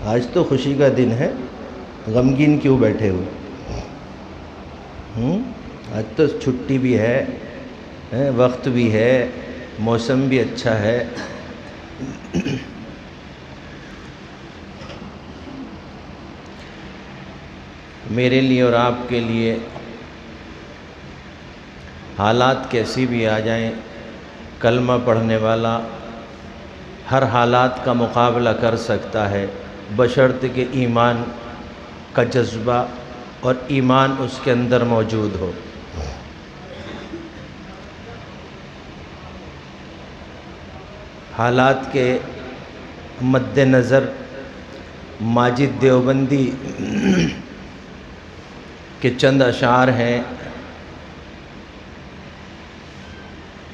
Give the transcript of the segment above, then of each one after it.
آج تو خوشی کا دن ہے، غمگین کیوں بیٹھے ہوئے؟ آج تو چھٹی بھی ہے، وقت بھی ہے، موسم بھی اچھا ہے۔ میرے لیے اور آپ کے لیے حالات کیسی بھی آ جائیں، کلمہ پڑھنے والا ہر حالات کا مقابلہ کر سکتا ہے، بشرط کہ ایمان کا جذبہ اور ایمان اس کے اندر موجود ہو۔ حالات کے مد نظر ماجد دیوبندی کے چند اشعار ہیں،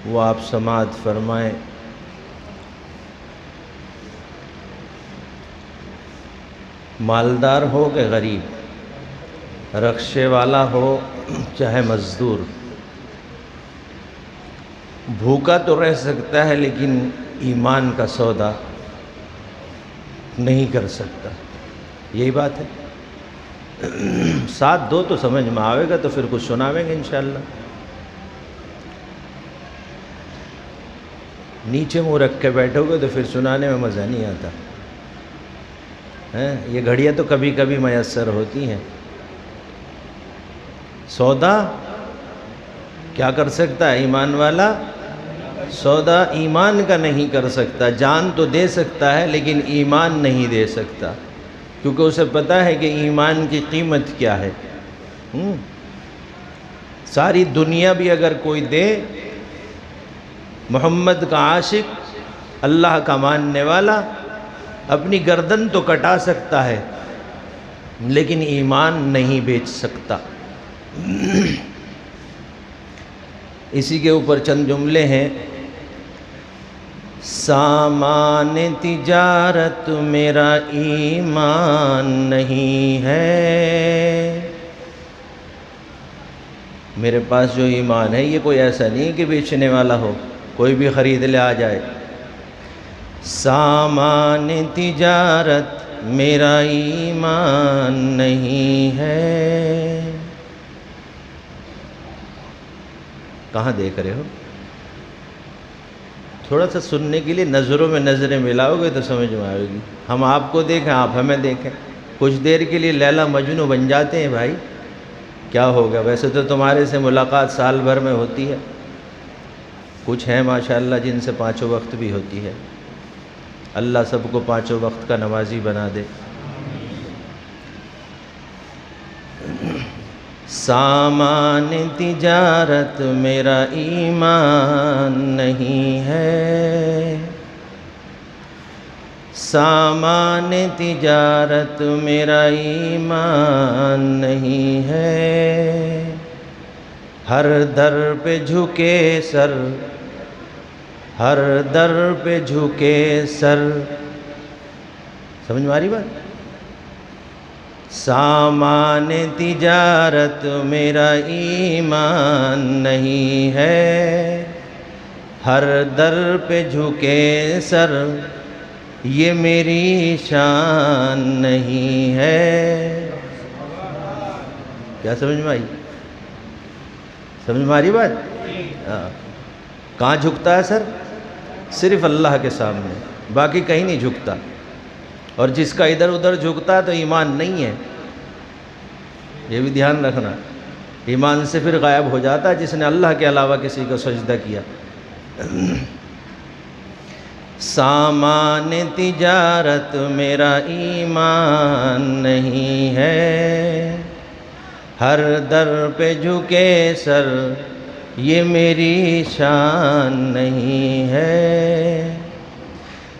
وہ آپ سماعت فرمائیں۔ مالدار ہو کہ غریب، رکشے والا ہو چاہے مزدور، بھوکا تو رہ سکتا ہے لیکن ایمان کا سودا نہیں کر سکتا۔ یہی بات ہے۔ ساتھ دو تو سمجھ میں آئے گا، تو پھر کچھ سناویں گے انشاءاللہ۔ نیچے منہ رکھ کے بیٹھو گے تو پھر سنانے میں مزہ نہیں آتا۔ یہ گھڑیاں تو کبھی کبھی میسر ہوتی ہیں۔ سودا کیا کر سکتا ہے ایمان والا؟ سودا ایمان کا نہیں کر سکتا۔ جان تو دے سکتا ہے لیکن ایمان نہیں دے سکتا، کیونکہ اسے پتہ ہے کہ ایمان کی قیمت کیا ہے۔ ساری دنیا بھی اگر کوئی دے، محمد کا عاشق، اللہ کا ماننے والا اپنی گردن تو کٹا سکتا ہے لیکن ایمان نہیں بیچ سکتا۔ اسی کے اوپر چند جملے ہیں۔ سامان تجارت میرا ایمان نہیں ہے، میرے پاس جو ایمان ہے یہ کوئی ایسا نہیں کہ بیچنے والا ہو، کوئی بھی خرید لے آ جائے۔ سامان تجارت میرا ایمان نہیں ہے۔ کہاں دیکھ رہے ہو؟ تھوڑا سا سننے کے لیے نظروں میں نظریں ملاؤ گے تو سمجھ میں آئے گی۔ ہم آپ کو دیکھیں، آپ ہمیں دیکھیں، کچھ دیر کے لیے لیلا مجنو بن جاتے ہیں بھائی، کیا ہوگا؟ ویسے تو تمہارے سے ملاقات سال بھر میں ہوتی ہے، کچھ ہیں ماشاءاللہ جن سے پانچوں وقت بھی ہوتی ہے۔ اللہ سب کو پانچوں وقت کا نمازی بنا دے۔ سامان تجارت میرا ایمان نہیں ہے، سامان تجارت میرا ایمان نہیں ہے۔ ہر در پہ جھکے سر، ہر در پہ جھکے سر، سمجھ میں آ رہی بات؟ سامان تجارت میرا ایمان نہیں ہے، ہر در پہ جھکے سر، یہ میری شان نہیں ہے۔ کیا سمجھ میں آئی؟ سمجھ میں آ رہی بات؟ کہاں جھکتا ہے سر؟ صرف اللہ کے سامنے، باقی کہیں نہیں جھکتا۔ اور جس کا ادھر ادھر جھکتا ہے تو ایمان نہیں ہے، یہ بھی دھیان رکھنا۔ ایمان سے پھر غائب ہو جاتا ہے جس نے اللہ کے علاوہ کسی کو سجدہ کیا۔ سامان تجارت میرا ایمان نہیں ہے، ہر در پہ جھکے سر، یہ میری شان نہیں ہے۔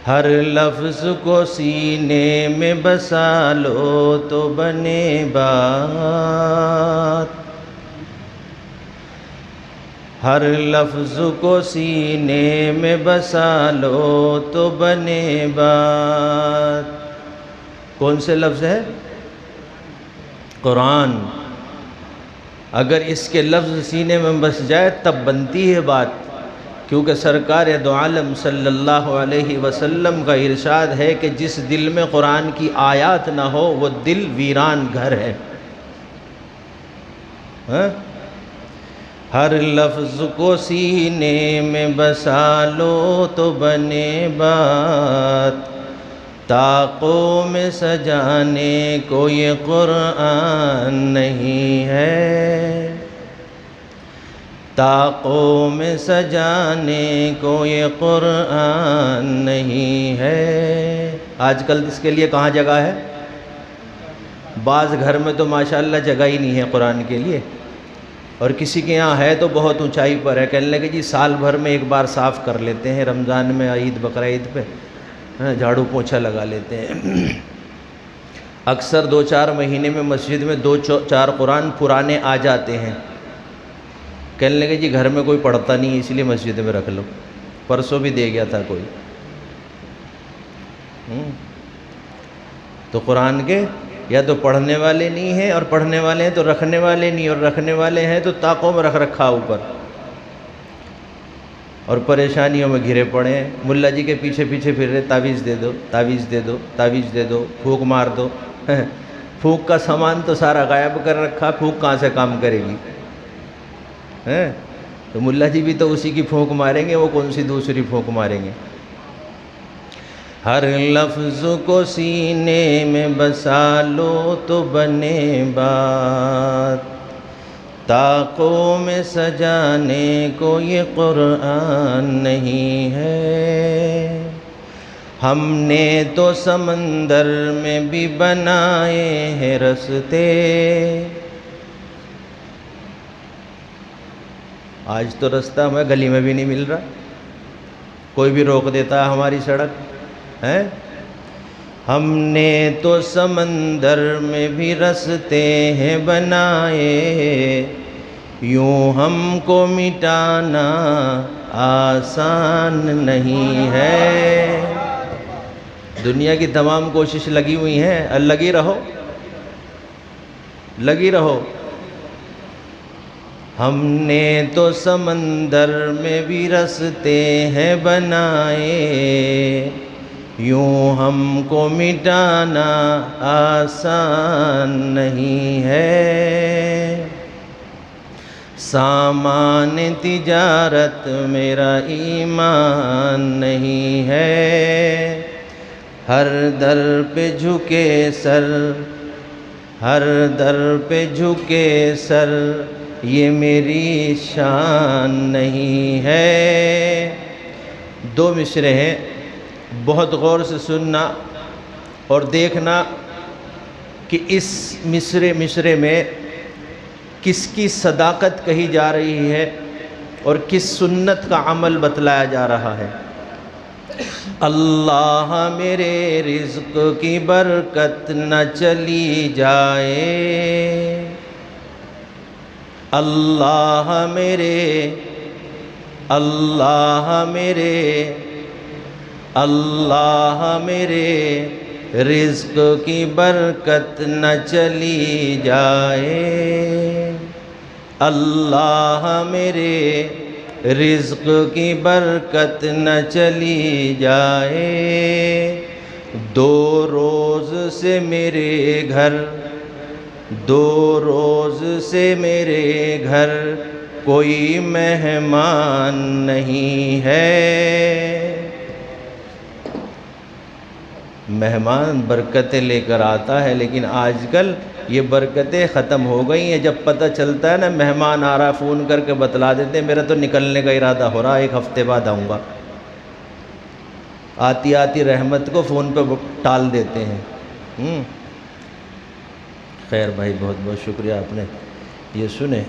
ہر لفظ کو سینے میں بسا لو تو بنے بات، ہر لفظ کو سینے میں بسا لو تو بنے بات۔ کون سے لفظ ہے؟ قرآن۔ اگر اس کے لفظ سینے میں بس جائے تب بنتی ہے بات، کیونکہ سرکار دو عالم صلی اللہ علیہ وسلم کا ارشاد ہے کہ جس دل میں قرآن کی آیات نہ ہو وہ دل ویران گھر ہے۔ ہر لفظ کو سینے میں بسا لو تو بنے بات، طاقوں میں سجانے کو یہ قرآن نہیں ہے، طاقوں میں سجانے کو یہ قرآن نہیں ہے۔ آج کل اس کے لیے کہاں جگہ ہے؟ بعض گھر میں تو ماشاءاللہ جگہ ہی نہیں ہے قرآن کے لیے، اور کسی کے یہاں ہے تو بہت اونچائی پر ہے، کہنے لگے جی سال بھر میں ایک بار صاف کر لیتے ہیں، رمضان میں، عید بقرعید پہ جھاڑو پوچھا لگا لیتے ہیں۔ اکثر 2-4 مہینے میں مسجد میں 2-4 قرآن پرانے آ جاتے ہیں، کہنے لگے جی گھر میں کوئی پڑھتا نہیں ہے اس لیے مسجد میں رکھ لو، پرسوں بھی دے گیا تھا کوئی۔ تو قرآن کے یا تو پڑھنے والے نہیں ہیں، اور پڑھنے والے ہیں تو رکھنے والے نہیں، اور رکھنے والے ہیں تو طاقوں میں رکھ رکھا اوپر، اور پریشانیوں میں گھرے پڑے ہیں۔ ملا جی کے پیچھے پیچھے پھر رہے، تعویذ دے دو، تعویذ دے دو، تعویذ دے دو، پھونک مار دو۔ پھونک کا سامان تو سارا غائب کر رکھا، پھونک کہاں سے کام کرے گی؟ تو ملا جی بھی تو اسی کی پھونک ماریں گے، وہ کون سی دوسری پھونک ماریں گے؟ ہر لفظ کو سینے میں بسا لو تو بنے بات، طاقوں میں سجانے کو یہ قرآن نہیں ہے، ہم نے تو سمندر میں بھی بنائے ہیں رستے۔ آج تو رستہ ہمیں گلی میں بھی نہیں مل رہا، کوئی بھی روک دیتا ہے ہماری سڑک ہے۔ ہم نے تو سمندر میں بھی رستے ہیں بنائے، یوں ہم کو مٹانا آسان نہیں ہے۔ دنیا کی تمام کوشش لگی ہوئی ہیں، لگی رہو، لگی رہو۔ ہم نے تو سمندر میں بھی رستے ہیں بنائے، یوں ہم کو مٹانا آسان نہیں ہے۔ سامان تجارت میرا ایمان نہیں ہے، ہر در پہ جھکے سر، ہر در پہ جھکے سر، یہ میری شان نہیں ہے۔ 2 مصرے ہیں، بہت غور سے سننا اور دیکھنا کہ اس مصرے میں کس کی صداقت کہی جا رہی ہے اور کس سنت کا عمل بتلایا جا رہا ہے۔ اللہ میرے رزق کی برکت نہ چلی جائے، اللہ میرے، اللہ میرے، اللہ میرے رزق کی برکت نہ چلی جائے، اللہ میرے رزق کی برکت نہ چلی جائے۔ 2 روز سے میرے گھر، 2 روز سے میرے گھر کوئی مہمان نہیں ہے۔ مہمان برکتیں لے کر آتا ہے، لیکن آج کل یہ برکتیں ختم ہو گئی ہیں۔ جب پتہ چلتا ہے نا مہمان آ رہا، فون کر کے بتلا دیتے ہیں میرا تو نکلنے کا ارادہ ہو رہا، 1 ہفتے بعد آؤں گا۔ آتی آتی رحمت کو فون پہ ٹال دیتے ہیں۔ خیر بھائی، بہت بہت شکریہ، آپ نے یہ سنے۔